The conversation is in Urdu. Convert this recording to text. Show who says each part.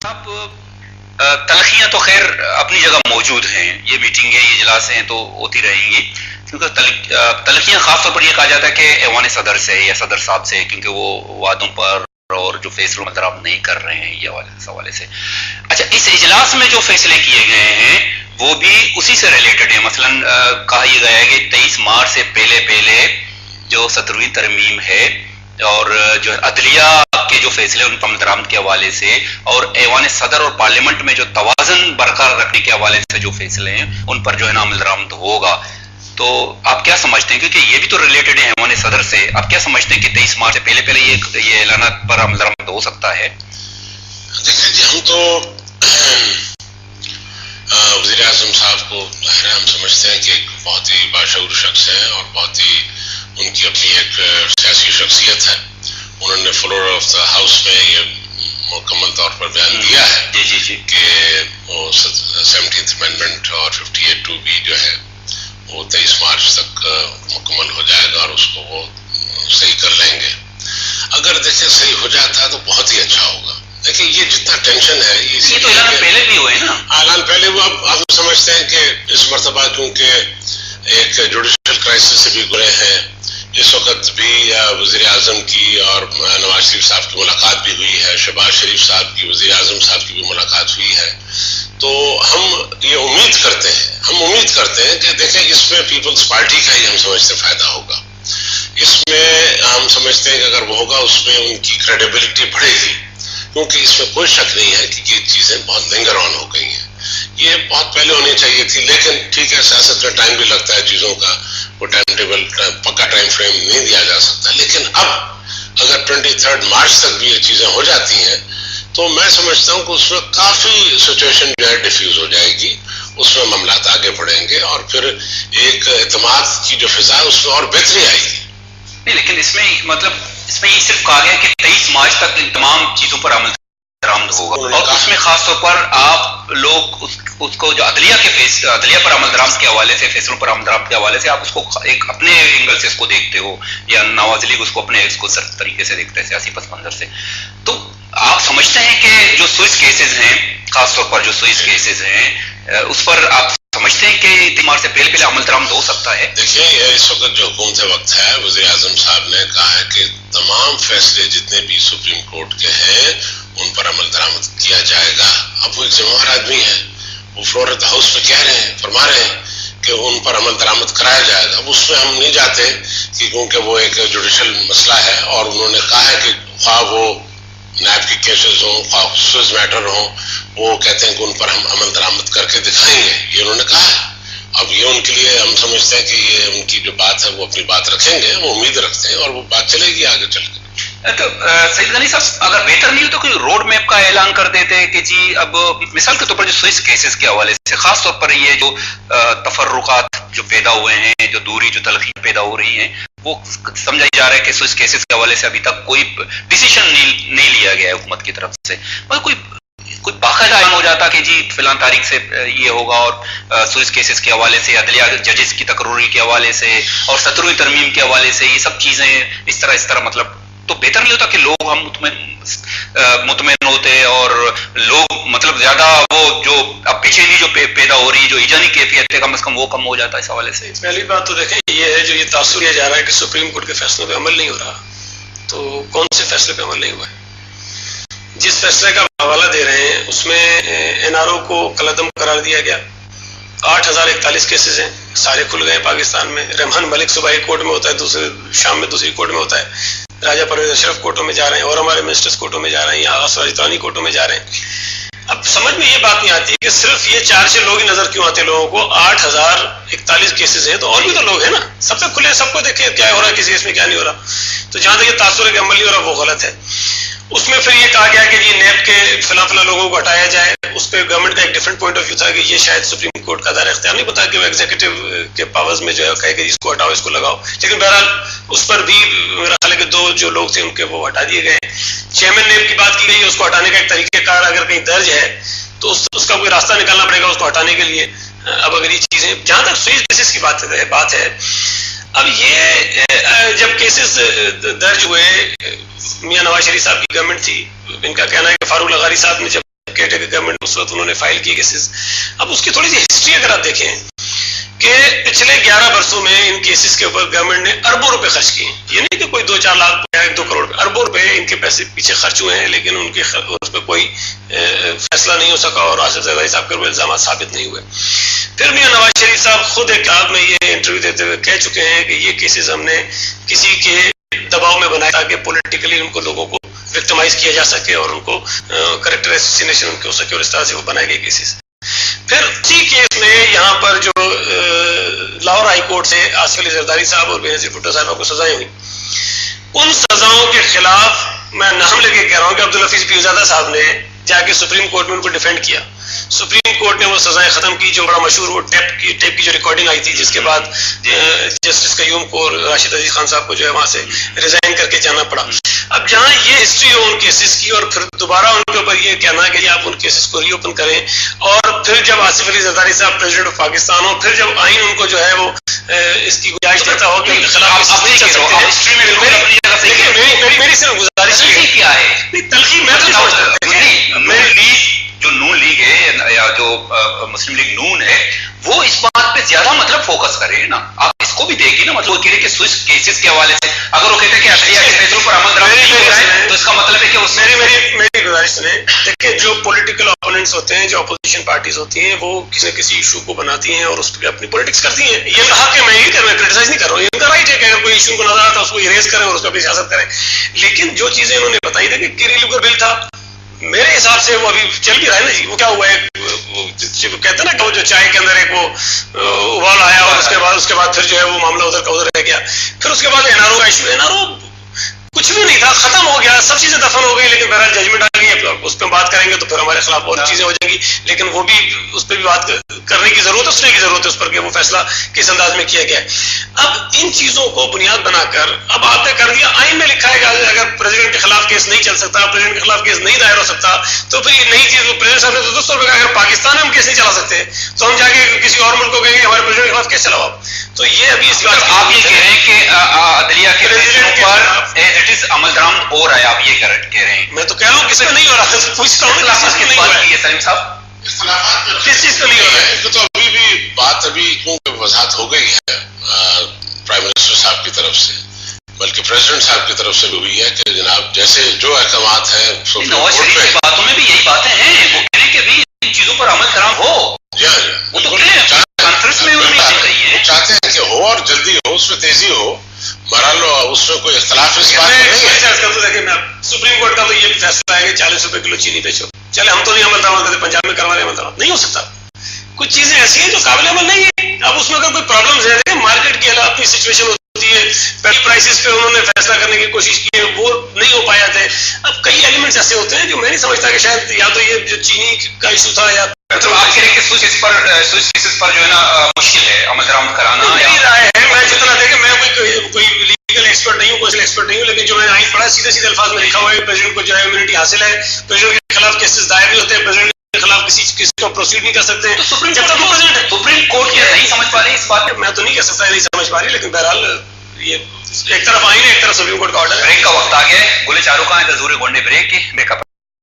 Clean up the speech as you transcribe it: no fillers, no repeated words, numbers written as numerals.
Speaker 1: اب تلخیاں تو خیر اپنی جگہ موجود ہیں، یہ میٹنگیں یہ اجلاس ہیں تو ہوتی رہیں گی، کیونکہ تلخیاں خاص طور پر یہ کہا جاتا ہے کہ ایوان صدر سے یا صدر صاحب سے، کیونکہ وہ وعدوں پر اور جو فیصلوں پر آپ نہیں کر رہے ہیں یہ حوالے سے. اچھا، اس اجلاس میں جو فیصلے کیے گئے ہیں وہ بھی اسی سے ریلیٹڈ ہیں. مثلا کہا یہ گیا ہے کہ 23 مارچ سے پہلے جو 17ویں ترمیم ہے اور جو عدلیہ کے جو فیصلے ان پر عمل درآمد کے حوالے سے اور ایوان صدر اور پارلیمنٹ میں جو توازن برقرار رکھنے کے حوالے سے جو فیصلے ہیں ان پر جو ہے نا عمل درآمد ہوگا. تو آپ کیا سمجھتے ہیں، کیونکہ یہ بھی تو ریلیٹڈ ہے ایوان صدر سے، آپ کیا سمجھتے ہیں کہ 23 مارچ سے پہلے یہ اعلانات پر عمل درآمد ہو سکتا ہے؟
Speaker 2: دیکھیں جی، ہم تو وزیر اعظم صاحب کو ہم سمجھتے ہیں کہ ایک بہت ہی باشعور شخص ہیں اور بہت ہی ان کی اپنی ایک سیاسی شخصیت ہے. انہوں نے فلور آف دا ہاؤس میں یہ مکمل طور پر بیان دیا ہے کہ وہ 17th امینڈمنٹ اور 58(2)B جو ہے وہ 23 مارچ تک مکمل ہو جائے گا اور اس کو وہ صحیح کر لیں گے. اگر دیکھیں صحیح ہو جاتا تو بہت ہی اچھا ہوگا. دیکھیں یہ جتنا ٹینشن ہے
Speaker 1: یہ تو اعلان پہلے بھی ہوئے نا،
Speaker 2: اعلان پہلے وہ اب ہم سمجھتے ہیں کہ اس مرتبہ کیونکہ ایک جوڈیشل کرائسس سے بھی گزرے ہیں، اس وقت بھی وزیر اعظم کی اور نواز شریف صاحب کی ملاقات بھی ہوئی ہے، شہباز شریف صاحب کی وزیر اعظم صاحب کی بھی ملاقات ہوئی ہے. تو ہم یہ امید کرتے ہیں کہ دیکھیں اس میں پیپلز پارٹی کا ہی ہم سمجھتے فائدہ ہوگا. اس میں ہم سمجھتے ہیں کہ اگر وہ ہوگا اس میں ان کی کریڈیبلٹی بڑھے گی، کیونکہ اس میں کوئی شک نہیں ہے کہ یہ چیزیں بہت لنگر آن ہو گئی ہیں. یہ بہت پہلے ہونی چاہیے تھی، لیکن ٹھیک ہے سیاست میں ٹائم بھی لگتا ہے، چیزوں کا وہ ٹائم ٹیبل پکا ٹائم فریم نہیں دیا جا سکتا. لیکن اب اگر 23 مارچ تک بھی یہ چیزیں ہو جاتی ہیں تو میں سمجھتا ہوں کہ اس میں کافی سچویشن جو ہے ڈیفیوز ہو جائے گی، اس میں معاملات آگے بڑھیں گے اور پھر ایک اعتماد کی جو فضا ہے اس میں اور بہتری آئے گی.
Speaker 1: نہیں، لیکن اس میں یہ صرف کہا گیا کہ 23 مارچ تک ان تمام چیزوں پر عمل درآمد ہوگا، اور اس میں خاص طور پر آپ لوگ اس کو جو عدلیہ پر عمل درآمد کے حوالے سے، فیصلوں پر عمل درآمد کے حوالے سے آپ اس کو ایک اپنے اینگل سے اس کو دیکھتے ہو، یا نواز لیگ اس کو اپنے طریقے سے دیکھتے ہیں سیاسی پس منظر سے. تو آپ سمجھتے ہیں کہ جو سوئس کیسز ہیں، خاص طور پر جو سوئس کیسز ہیں، اس پر آپ سمجھتے ہیں کہ 23 مارچ سے پہلے عمل درآمد ہو سکتا ہے؟
Speaker 2: دیکھیں اس وقت جو حکومت وقت ہے، وزیر اعظم صاحب نے کہا ہے کہ تمام فیصلے جتنے بھی سپریم کورٹ کے ہیں ان پر عمل درآمد کیا جائے گا. اب وہ ایک ذمہ دار آدمی ہے، وہ فلور آف دا ہاؤس میں کہہ رہے ہیں، فرما رہے ہیں کہ ان پر عمل درآمد کرایا جائے گا. اب اس میں ہم نہیں جاتے کہ کیونکہ وہ ایک جوڈیشل مسئلہ ہے اور انہوں نے کہا ہے کہ خواہ وہ نیب کے کیسز ہوں، خواہ سوئس میٹر ہوں، وہ کہتے ہیں کہ ان پر ہم عمل درآمد کر کے دکھائیں گے، یہ انہوں نے کہا ہے. اب یہ ان کے لیے ہم سمجھتے ہیں کہ یہ ان کی جو بات ہے وہ اپنی بات رکھیں گے، وہ امید رکھتے ہیں اور وہ بات چلے گی آگے چل کے.
Speaker 1: تو سعید غنی صاحب، اگر بہتر نہیں ہو تو کوئی روڈ میپ کا اعلان کر دیتے کہ جی اب مثال کے طور پر جو سوئس کیسز کے حوالے سے، خاص طور پر یہ جو تفرقات جو پیدا ہوئے ہیں، جو دوری جو تلخی پیدا ہو رہی ہیں، وہ سمجھا جا رہا ہے کہ سوئس کیسز کے حوالے سے ابھی تک کوئی ڈیسیشن نہیں لیا گیا ہے حکومت کی طرف سے. کوئی باقاعدہ اعلان ہو جاتا کہ جی فلاں تاریخ سے یہ ہوگا، اور سوئس کیسز کے حوالے سے، عدلیہ ججز کی تقرری کے حوالے سے اور 17ویں ترمیم کے حوالے سے، یہ سب چیزیں اس طرح مطلب تو بہتر نہیں ہوتا کہ لوگ ہم مطمئن ہوتے اور لوگ مطلب زیادہ وہ جو اب پیچھے جو پیدا ہو رہی جو ایجانی کیفیت ہے کم از کم وہ کم ہو جاتا ہے اس حوالے سے؟
Speaker 3: پہلی بات تو دیکھیں یہ ہے جو یہ تاثر کیا جا رہا ہے کہ سپریم کورٹ کے فیصلوں پہ عمل نہیں ہو رہا. تو کون سے فیصلے پہ عمل نہیں ہوا ہے؟ جس فیصلے کا حوالہ دے رہے ہیں اس میں NRO کو کالعدم قرار دیا گیا. 8041 کیسز ہیں، سارے کھل گئے پاکستان میں. رحمان ملک صوبائی کورٹ میں ہوتا ہے، شام میں دوسری کورٹ میں ہوتا ہے. راجہ پرویز اشرف کورٹوں میں جا رہے ہیں اور ہمارے منسٹرز کورٹوں میں جا رہے ہیں، یہاں آغاز راجتانی کورٹوں میں جا رہے ہیں. اب سمجھ میں یہ بات نہیں آتی کہ صرف یہ 4-6 لوگ ہی نظر کیوں آتے لوگوں کو. 8041 کیسز ہیں تو اور بھی تو لوگ ہیں نا، سب سے کھلے، سب کو دیکھیں کیا ہو رہا ہے، کسی کیس میں کیا نہیں ہو رہا. تو جہاں تک یہ تاثر ہے کہ عمل نہیں ہو رہا وہ غلط ہے. اس میں پھر یہ کہا گیا کہ جی نیب کے فلاں لوگوں کو ہٹایا جائے. اس پہ گورنمنٹ کا ایک ڈفرینٹ پوائنٹ آف ویو تھا کہ یہ شاید سپریم کورٹ کا دائرہ اختیار نہیں پتا کہ وہ ایگزیکٹو کے پاورز میں جو ہے کہے کہ اس کو ہٹاؤ، اس کو لگاؤ. لیکن بہرحال اس پر بھی میرا خیال ہے کہ 2 جو لوگ تھے ان کے وہ ہٹا دیے گئے. چیئرمین نیب کی بات کی گئی ہے، اس کو ہٹانے کا ایک طریقہ کار اگر کہیں درج ہے تو اس کا کوئی راستہ نکالنا پڑے گا اس کو ہٹانے کے لیے. اب اگر یہ چیزیں جہاں تک سوئس کیسز کی بات ہے، اب یہ جب کیسز درج ہوئے، میاں نواز شریف صاحب کی گورنمنٹ تھی، ان کا کہنا ہے کہ فاروق لغاری صاحب نے جب کہ ڈکٹیٹر کی گورنمنٹ اس وقت انہوں نے فائل کیے کیسز. اب اس کی تھوڑی سی ہسٹری اگر آپ دیکھیں کہ پچھلے 11 برسوں میں ان کیسز کے اوپر گورنمنٹ نے اربوں روپے خرچ کیے. یہ نہیں کہ کوئی 2-4 لاکھ یا 2 کروڑ، اربوں روپے ان کے پیسے پیچھے خرچ ہوئے ہیں، لیکن ان کے اس پہ کوئی فیصلہ نہیں ہو سکا اور آصف زرداری صاحب کے اوپر الزامات ثابت نہیں ہوئے. پھر میاں نواز شریف صاحب خود ایک کتاب میں یہ انٹرویو دیتے ہوئے کہہ چکے ہیں کہ یہ کیسز ہم نے کسی کے دباؤ میں بنایا تاکہ پولیٹیکلی ان کو لوگوں کو وکٹمائز کیا جا سکے اور ان کو کریکٹر اسیسینیشن ان کے ہو سکے، اور اس طرح سے وہ بنائے گئے کیسز. پھر اسی کیس میں یہاں پر جو لاہور ہائی کورٹ سے آصف علی زرداری صاحب اور بے نظیر بھٹو صاحبہ کو سزائیں ہوئی، ان سزاؤں کے خلاف میں نام لے کے کہہ رہا ہوں کہ عبدالحفیظ پیرزادہ صاحب نے جا کے سپریم کورٹ میں ان کو ڈیفینڈ کیا. سپریم کورٹ نے وہ سزائیں ختم کی. جو بڑا مشہور وہ ٹیپ کی جو ریکارڈنگ آئی تھی جس کے بعد جسٹس قیوم کو راشد عزیز خان صاحب کو جو ہے وہاں سے ریزائن کر کے جانا پڑا. اب جہاں یہ ہسٹری ہو ان کیسز کی اور پھر دوبارہ ان کے اوپر یہ کہنا کہ آپ ان کیسز کو ری اوپن کریں، اور پھر جب آصف علی زرداری صاحب پریزیڈنٹ آف پاکستان ہو، پھر جب آئین ان کو جو ہے وہ اس کی گنجائش دیتا ہو کہ ان کے خلاف میری صرف گزارش
Speaker 1: کیا ہے
Speaker 3: تلخی میں تو
Speaker 1: نون لیگ جو نون لیگ ہے یا جو مسلم لیگ نون ہے وہ اس بات پہ زیادہ مطلب فوکس کرے نا. آپ اس کو بھی دیکھیے نا، مطلب وہ کہہ رہے کہ سوئس کیسز کے حوالے سے اگر وہ کہتے ہیں کہ عدلیہ کے فیصلوں پر عمل درآمد نہیں ہو رہا ہے تو اس کا مطلب ہے کہ اس
Speaker 3: میری گزارش سنیں. دیکھیں جو پولیٹیکل اپوننٹس ہوتے ہیں، جو اپوزیشن پارٹیز ہوتی ہیں، وہ کسی نہ کسی ایشو کو بناتی ہیں اور اس پہ اپنی پولیٹکس کرتی ہیں. یہ کہا کہ میں کرٹیسائز نہیں کر رہا ہوں، ان کا رائٹ ہے کہ اگر کوئی ایشو کو نظر آتا ہے اس کو اریز کریں اور اس پہ اپنی سیاست کریں. لیکن جو چیزیں انہوں نے بتائی تھی کہ کیری لیگر بل تھا، میرے حساب سے وہ ابھی چل بھی رہا ہے نا جی. وہ کیا ہوا ہے، کہتے ہیں نا کہ وہ جو چائے کے اندر ایک وہ ابال آیا اور اس کے بعد پھر جو ہے وہ معاملہ ادھر کا ادھر رہ گیا. پھر اس کے بعد این آر او کا ایشو، این آر او کچھ بھی نہیں تھا، ختم ہو گیا، سب چیزیں دفن ہو گئی. لیکن بہرحال ججمنٹ آ گئی ہے، اس پہ بات کریں گے تو پھر ہمارے خلاف اور چیزیں ہو جائیں گی. لیکن وہ بھی اس پہ بھی بات کرنے کی ضرورت ہے، سننے کی ضرورت ہے اس پر کہ وہ فیصلہ کس انداز میں کیا گیا ہے. اب ان چیزوں کو بنیاد بنا کر اب آپ نے کر دیا آئین میں لکھا ہے کہ اگر پریزیڈنٹ کے خلاف کیس نہیں چل سکتا، پریزیڈنٹ کے خلاف کیس نہیں دائر ہو سکتا، تو پھر یہ نئی چیز پریزیڈنٹ صاحب نے تو دوستوں نے کہا اگر پاکستان میں ہم کیس نہیں چلا سکتے تو ہم جا کے کسی اور ملک کو کہیں گے ہمارے پریزیڈنٹ کے خلاف کیس چلاؤ آپ. تو یہ ابھی اس بات
Speaker 1: آپ یہ کہہ رہے ہیں کہ عدلیہ کے فیصلوں پر ایز اٹ از عمل درآمد ہو رہا ہے، آپ یہ کہہ رہے ہیں.
Speaker 3: میں تو کہہ رہا ہوں کسی کا نہیں ہو رہا، پوچھتا ہوں
Speaker 1: کس بات کی ہے سلیم صاحب؟
Speaker 2: اختلافات
Speaker 3: کس چیز کا نہیں ہو رہا ہے؟
Speaker 2: تو ابھی بھی بات ابھی کیونکہ وضاحت ہو گئی ہے پرائم منسٹر صاحب کی طرف سے، بلکہ پریزیڈنٹ صاحب کی طرف سے بھی ہوئی ہے کہ جناب جیسے جو احکامات ہیں
Speaker 1: نواز شریف کی باتوں میں بھی یہی باتیں ہیں، وہ کہہ رہے کہ بھی ان چیزوں پر عمل درآمد ہو. وہ تو کانفرنس میں انہوں نے کہی ہے،
Speaker 2: چاہتے ہیں کہ ہو اور جلدی ہو، اس میں تیزی ہو. بہرحال اس میں کوئی اختلاف اس بات میں نہیں ہے.
Speaker 3: سپریم کورٹ کا تو یہ فیصلہ ہے کہ 40 روپے کلو چینی بیچو. چلے ہم تو نہیں عمل درآمد کرتے، پنجاب میں کروا رہے عمل درآمد نہیں ہو سکتا. کچھ چیزیں ایسی ہیں جو قابل عمل نہیں ہے. اب اس میں اگر کوئی پرابلمز ہے، مارکیٹ کی اپنی سچویشن ہوتی ہے، پہلی پرائسز پہ انہوں نے فیصلہ کرنے کی کوشش کی ہے، وہ نہیں ہو پایا تھے. اب کئی ایلیمنٹس ایسے ہوتے ہیں جو میں نہیں سمجھتا کہ شاید یا تو یہ جو چینی کا ایشو تھا یا
Speaker 1: تو آپ کہہ رہے کہ سوئس کیسز پر جو ہے نا مشکل ہے عمل درآمد کرانا.
Speaker 3: میری رائے ہے، میں جتنا دیکھیں میں کوئی لیگل ایکسپرٹ نہیں ہوں، کوئی ایکسپرٹ نہیں ہوں، لیکن جو میں نے آئین پڑھا سیدھے سیدھے الفاظ میں لکھا ہوا ہے پریزیڈنٹ کو جو ہے امیونٹی حاصل ہے، پریزیڈنٹ کے خلاف کیسز دائر نہیں ہوتے، پریزیڈنٹ کے خلاف کسی کو پروسیڈ نہیں کر سکتے.
Speaker 1: تو سپریم کورٹ یہ نہیں سمجھ پا رہی اس بات
Speaker 3: میں تو نہیں کہہ سکتا نہیں سمجھ پا رہی، لیکن بہرحال یہ ایک طرف آئین ہے، ایک طرف سپریم کورٹ کا آرڈر ہے.
Speaker 1: بریک کا وقت آ گیا ہے. گولے چاروں کا ہے ضرور گونڈے بریک کے بیک اپ